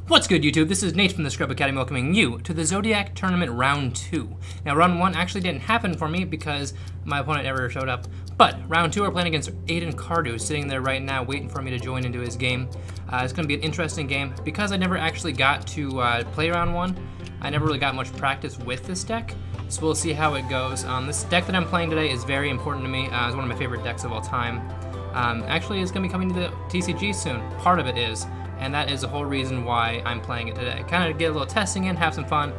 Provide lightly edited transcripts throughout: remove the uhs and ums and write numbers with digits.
What's good, YouTube? This is Nate from the Scrub Academy welcoming you to the Zodiac Tournament Round 2. Now, Round 1 actually didn't happen for me because my opponent never showed up. But Round 2, we're playing against Aiden Cardu, sitting there right now waiting for me to join into his game. It's going to be an interesting game. Because I never actually got to play Round 1, I never really got much practice with this deck. So we'll see how it goes. This deck that I'm playing today is very important to me. It's one of my favorite decks of all time. Actually, it's going to be coming to the TCG soon. Part of it is. And that is the whole reason why I'm playing it today. Kind of get a little testing in, have some fun.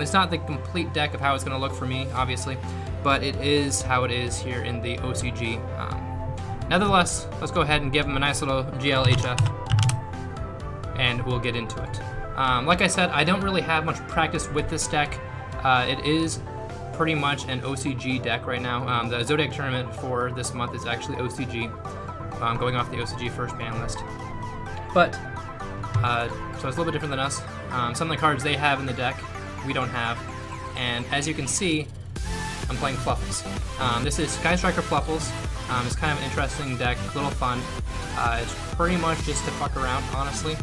It's not the complete deck of how it's going to look for me, obviously, but it is how it is here in the OCG. Nevertheless, let's go ahead and give him a nice little GLHF, and we'll get into it. Like I said, I don't really have much practice with this deck. It is pretty much an OCG deck right now. The Zodiac tournament for this month is actually OCG. Going off the OCG first ban list. But, so it's a little bit different than us. Some of the cards they have in the deck, we don't have. And as you can see, I'm playing Fluffles. This is Sky Striker Fluffles. It's kind of an interesting deck, a little fun. It's pretty much just to fuck around, honestly.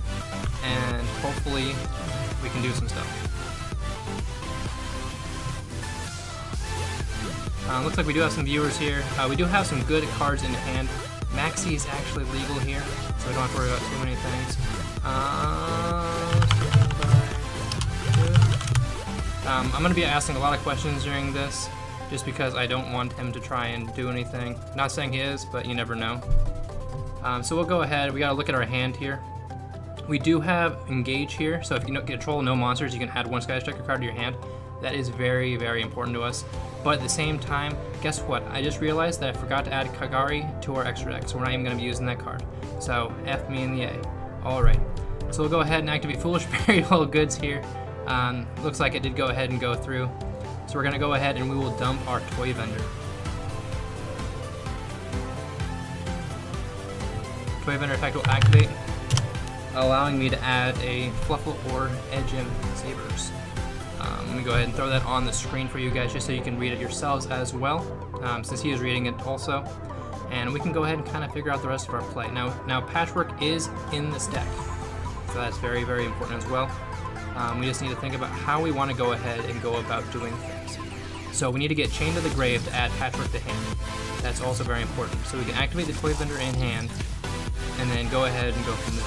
And hopefully, we can do some stuff. Looks like we do have some viewers here. We do have some good cards in hand. Maxi is actually legal here, so we don't have to worry about too many things. I'm going to be asking a lot of questions during this, just because I don't want him to try and do anything. Not saying he is, but you never know. So we'll go ahead. We got to look at our hand here. We do have Engage here, so if you control no monsters, you can add one Sky Striker card to your hand. That is very, very important to us. But at the same time, guess what? I just realized that I forgot to add Kagari to our extra deck, so we're not even going to be using that card. So, F me in the A. Alright. So we'll go ahead and activate Foolish Burial Goods here. Looks like it did go ahead and go through. So we're going to go ahead and we will dump our Toy Vendor. Toy Vendor effect will activate, allowing me to add a Fluffle or Edgem Sabers. Let me go ahead and throw that on the screen for you guys just so you can read it yourselves as well, since he is reading it also. And we can go ahead and kind of figure out the rest of our play. Now Patchwork is in this deck, so that's very, very important as well. We just need to think about how we want to go ahead and go about doing things. So we need to get Chain to the Grave to add Patchwork to hand. That's also very important. So we can activate the Toy Vendor in hand, and then go ahead and go from there.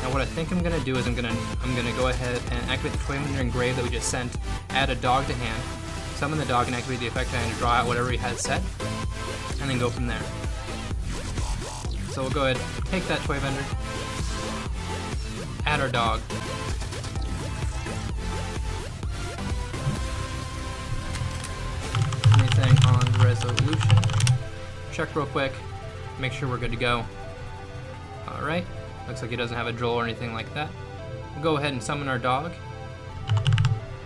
Now what I think I'm gonna do is I'm gonna go ahead and activate the Toy Vendor Engraved that we just sent, add a dog to hand, summon the dog and activate the effect and draw out whatever he has set, and then go from there. So we'll go ahead, take that Toy Vendor, add our dog, anything on resolution, check real quick, make sure we're good to go. Alright. Looks like he doesn't have a drill or anything like that. We'll go ahead and summon our dog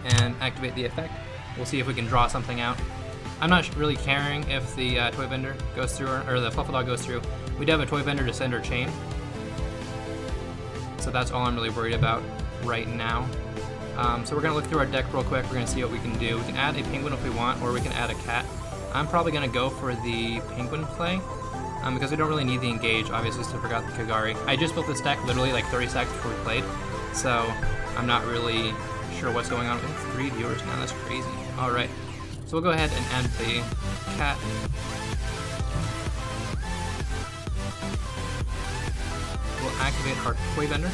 and activate the effect. We'll see if we can draw something out. I'm not really caring if the Toy Vendor goes through or the Fluffle Dog goes through. We do have a Toy Vendor to send our Chain. So that's all I'm really worried about right now. So we're going to look through our deck real quick. We're going to see what we can do. We can add a penguin if we want, or we can add a cat. I'm probably going to go for the penguin play. Because we don't really need the Engage, obviously, so I forgot the Kagari. I just built this deck literally like 30 seconds before we played, so I'm not really sure what's going on. We have 3 viewers now, that's crazy. Alright, so we'll go ahead and add the cat. We'll activate our Toy Vendor.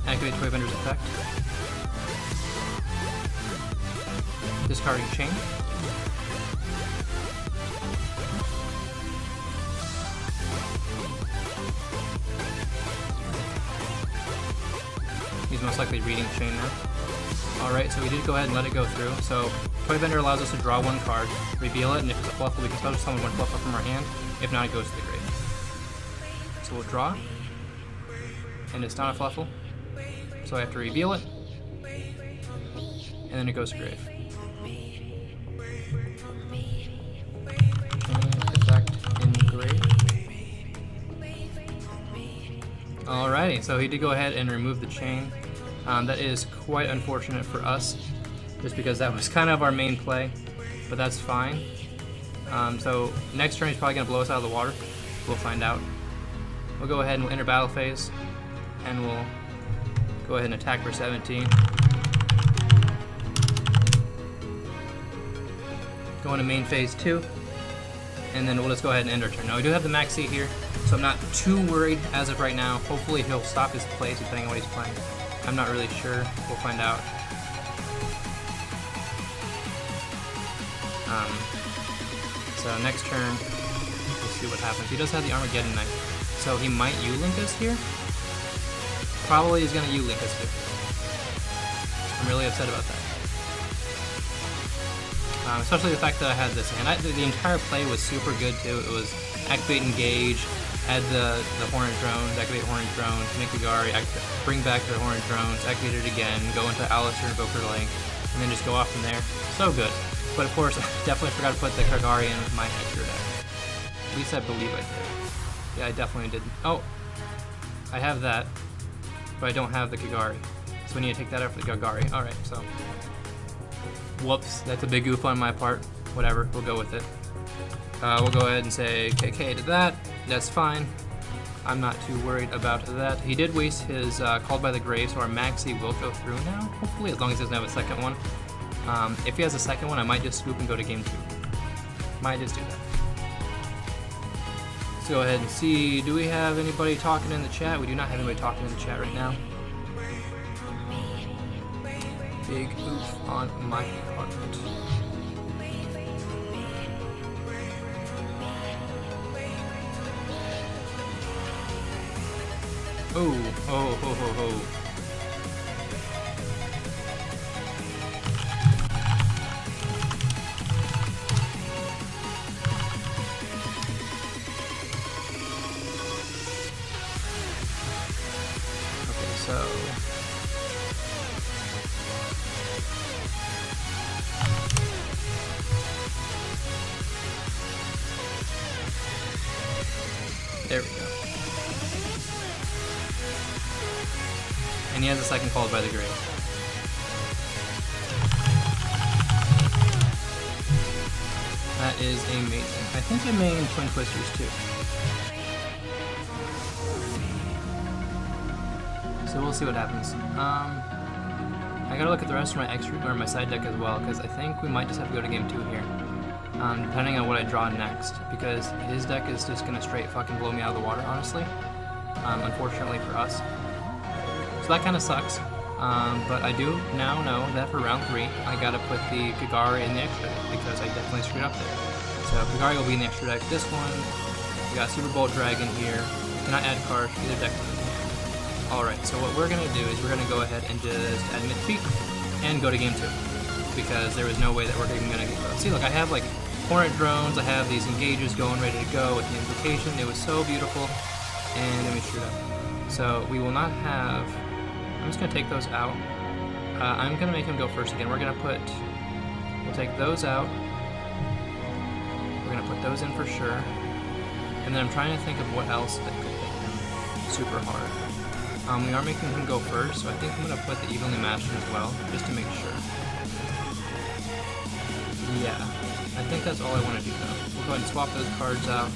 Activate Toy Vendor's effect. Discarding Chain. He's most likely reading Chain now. Alright, so we did go ahead and let it go through. So Toy Vendor allows us to draw one card, reveal it, and if it's a Fluffle, we can special summon one Fluffle from our hand. If not, it goes to the grave. So we'll draw. And it's not a Fluffle. So I have to reveal it, and then it goes to grave. Effect in grave. Alrighty, so he did go ahead and remove the Chain. That is quite unfortunate for us. just because that was kind of our main play, but that's fine. So next turn he's probably going to blow us out of the water. We'll find out. We'll go ahead and we'll enter battle phase, and we'll go ahead and attack for 17. Go into main phase 2, and then we'll just go ahead and end our turn. Now we do have the Maxi here, so I'm not too worried as of right now. Hopefully he'll stop his plays depending on what he's playing. I'm not really sure. We'll find out. So next turn, we'll see what happens. He does have the Armageddon Knight, so he might U-Link us here. Probably is going to U-Link us here. I'm really upset about that. Especially the fact that I had this, and the entire play was super good too. It was activate engage, add the Hornet drones, activate Hornet drones, make Kagari, bring back the Hornet drones, activate it again, go into Alistair, Invoker Link, and then just go off from there. So good. But of course, I definitely forgot to put the Kagari in with my extra deck. At least I believe I did. Yeah, I definitely did. Oh, I have that, but I don't have the Kagari. So we need to take that out for the Kagari. Alright, so. Whoops, that's a big goof on my part. Whatever, we'll go with it. We'll go ahead and say KK to that. That's fine. I'm not too worried about that. He did waste his Called by the Grave, so our Maxi will go through now. Hopefully, as long as he doesn't have a second one. If he has a second one, I might just swoop and go to game 2. Might just do that. Let's go ahead and see. Do we have anybody talking in the chat? We do not have anybody talking in the chat right now. Big oof on my part. Oh. Okay, so there we go. And he has a second Called by the Grave. That is amazing. I think I main Twin Twisters too. So we'll see what happens. I gotta look at the rest of my extra or my side deck as well, because I think we might just have to go to game 2 here. Depending on what I draw next, because his deck is just gonna straight fucking blow me out of the water, honestly. Unfortunately for us. So that kind of sucks. But I do now know that for round 3, I gotta put the Kagari in the extra deck, because I definitely screwed up there. So Kagari will be in the extra deck. This one, we got Super Bolt Dragon here. You cannot add cards to either deck. Alright, so what we're gonna do is we're gonna go ahead and just add Midfeet and go to game 2. Because there was no way that we're even gonna get close. See, look, I have like Hornet drones, I have these engages going ready to go with the invocation. It was so beautiful, and then we screwed up. So we will not have. I'm just gonna take those out. I'm gonna make him go first again. We're gonna put. We'll take those out. We're gonna put those in for sure. And then I'm trying to think of what else that could hit him super hard. We are making him go first, so I think I'm gonna put the Evenly Matched in as well, just to make sure. Yeah, I think that's all I want to do though. We'll go ahead and swap those cards out.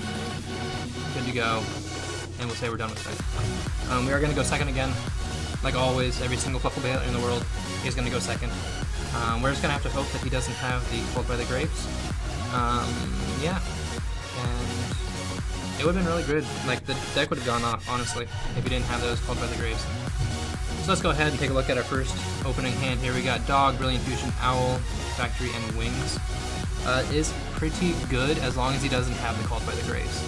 Good to go. And we'll say we're done with second. We are going to go second again. Like always, every single Fluffle Baylor in the world is going to go second. We're just going to have to hope that he doesn't have the Called by the Graves. Yeah. And it would have been really good. Like, the deck would have gone off, honestly, if he didn't have those Called by the Graves. So let's go ahead and take a look at our first opening hand here. We got Dog, Brilliant Fusion, Owl, Factory, and Wings. Is pretty good as long as he doesn't have the Called by the Graves.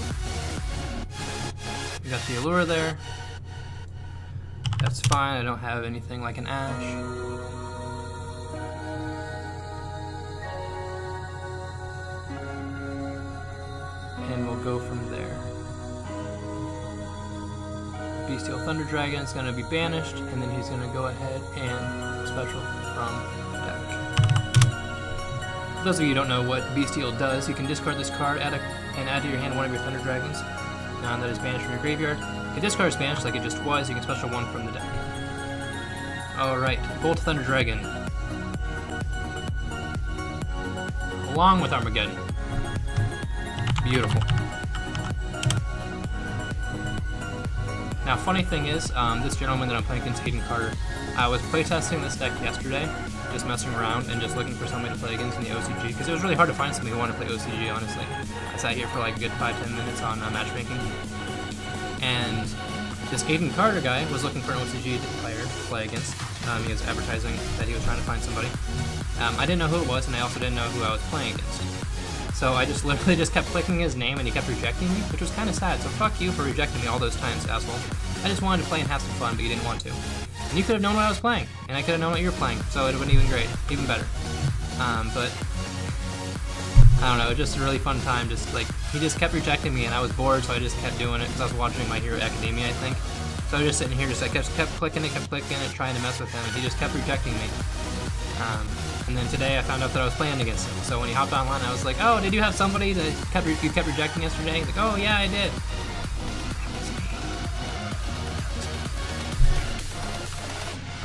We got the Allure there. That's fine. I don't have anything like an Ash. And we'll go from there. Bestial Thunder Dragon is going to be banished, and then he's going to go ahead and special from deck. For those of you who don't know what Bestial does, you can discard this card and add to your hand one of your Thunder Dragons that is banished from your graveyard. If this card is banished like it just was, you can special one from the deck. Alright, Bolt Thunder Dragon. along with Armageddon. Beautiful. Now, funny thing is, this gentleman that I'm playing against, Hayden Carter, I was playtesting this deck yesterday, just messing around and just looking for somebody to play against in the OCG, because it was really hard to find somebody who wanted to play OCG, honestly. I sat here for like a good 5-10 minutes on matchmaking, and this Hayden Carter guy was looking for an OCG player to play against. He was advertising that he was trying to find somebody. I didn't know who it was, and I also didn't know who I was playing against. So I just literally just kept clicking his name, and he kept rejecting me, which was kind of sad. So fuck you for rejecting me all those times, asshole. I just wanted to play and have some fun, but you didn't want to. And you could have known what I was playing, and I could have known what you were playing, so it would have been even great, even better. But I don't know, it was just a really fun time. Just like he just kept rejecting me, and I was bored, so I just kept doing it because I was watching My Hero Academia, I think. So I was just sitting here, just I kept clicking it, trying to mess with him, and he just kept rejecting me. And then today I found out that I was playing against him. So when he hopped online, I was like, "Oh, did you have somebody that you kept rejecting yesterday?" He's like, "Oh yeah, I did."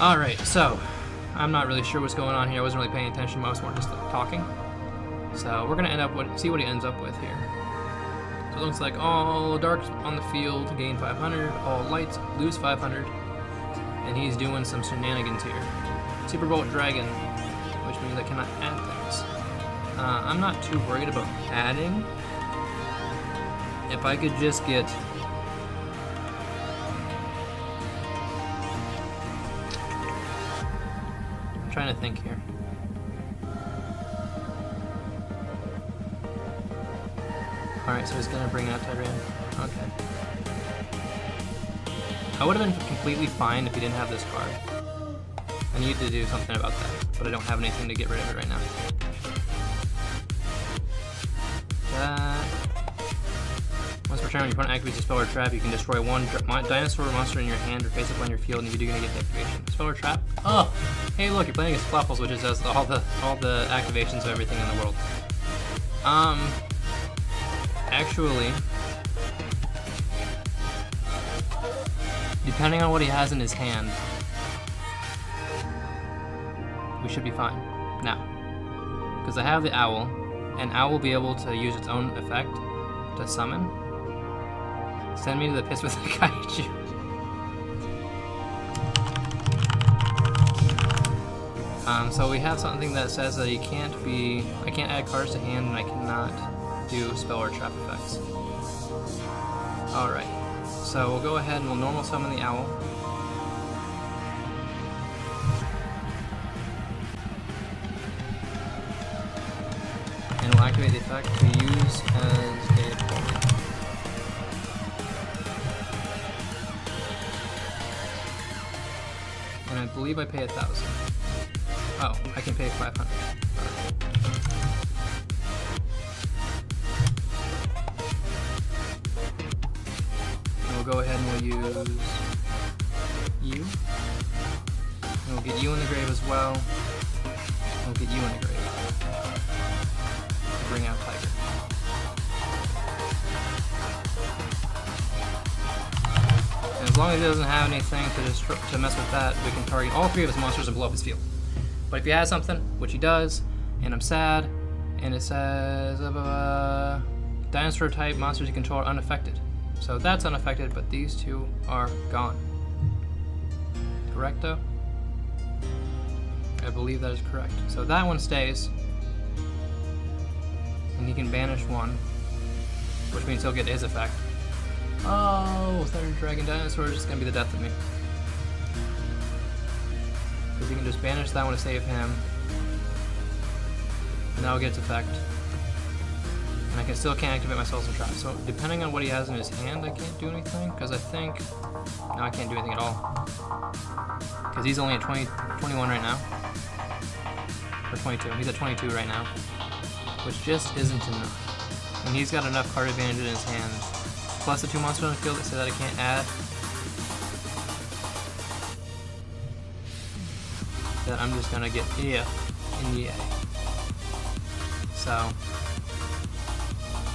All right, so I'm not really sure what's going on here. I wasn't really paying attention. I was more just like, talking. So we're gonna see what he ends up with here. So it looks like all darks on the field gain 500, all lights lose 500, and he's doing some shenanigans here. Super Bolt Dragon, which means I cannot add things. I'm not too worried about adding. If I could just get I'm trying to think here. Alright, so he's gonna bring out Tyrion. Okay. I would have been completely fine if he didn't have this card. I need to do something about that, but I don't have anything to get rid of it right now. Once per turn, when your opponent activates a spell or trap, you can destroy one dinosaur or monster in your hand or face up on your field, and if you do, you're gonna get the activation. Spell or trap? Oh! Hey look, you're playing against Fluffles, which is does all the activations of everything in the world. Actually, depending on what he has in his hand, we should be fine. Now, because I have the owl, and owl will be able to use its own effect to summon. Send me to the piss with the kaiju. So we have something that says that I can't add cards to hand, and I cannot do spell or trap effects. Alright, so we'll go ahead and we'll normal summon the owl. And we'll activate the effect to use as a opponent. And I believe I pay 1,000. Oh, I can pay 500. We'll go ahead and we'll use you. And we'll get you in the grave as well. We'll get you in the grave. Bring out Tiger. And as long as he doesn't have anything to mess with that, we can target all three of his monsters and blow up his field. But if he has something, which he does, and I'm sad, and it says dinosaur type monsters you control are unaffected. So that's unaffected, but these two are gone. Correcto? I believe that is correct. So that one stays. And he can banish one, which means he'll get his effect. Oh, Thunder Dragon Dinosaur is just gonna be the death of me. Because he can just banish that one to save him. And that'll get its effect. And I still can't activate my spells and traps. So depending on what he has in his hand, I can't do anything. Because I think, no, I can't do anything at all. Because he's only at 21 right now. Or 22. He's at 22 right now. Which just isn't enough. And he's got enough card advantage in his hand. Plus the 2 monsters on the field that say that I can't add. That I'm just gonna get yeah and yeah. So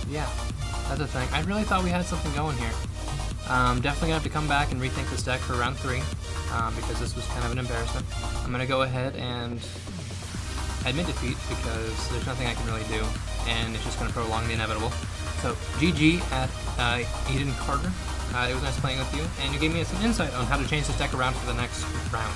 yeah, that's the thing. I really thought we had something going here. Definitely gonna have to come back and rethink this deck for round 3 because this was kind of an embarrassment. I'm gonna go ahead and admit defeat because there's nothing I can really do, and it's just going to prolong the inevitable. So GG at Eden Carter. It was nice playing with you, and you gave me some insight on how to change this deck around for the next round,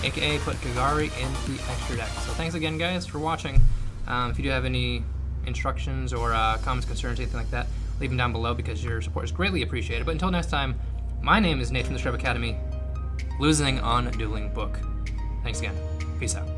aka put Kagari in the extra deck. So thanks again, guys, for watching. If you do have any instructions or comments, concerns, anything like that, leave them down below because your support is greatly appreciated. But until next time, my name is Nathan from the Scrub Academy, losing on Dueling Book. Thanks again. Peace out.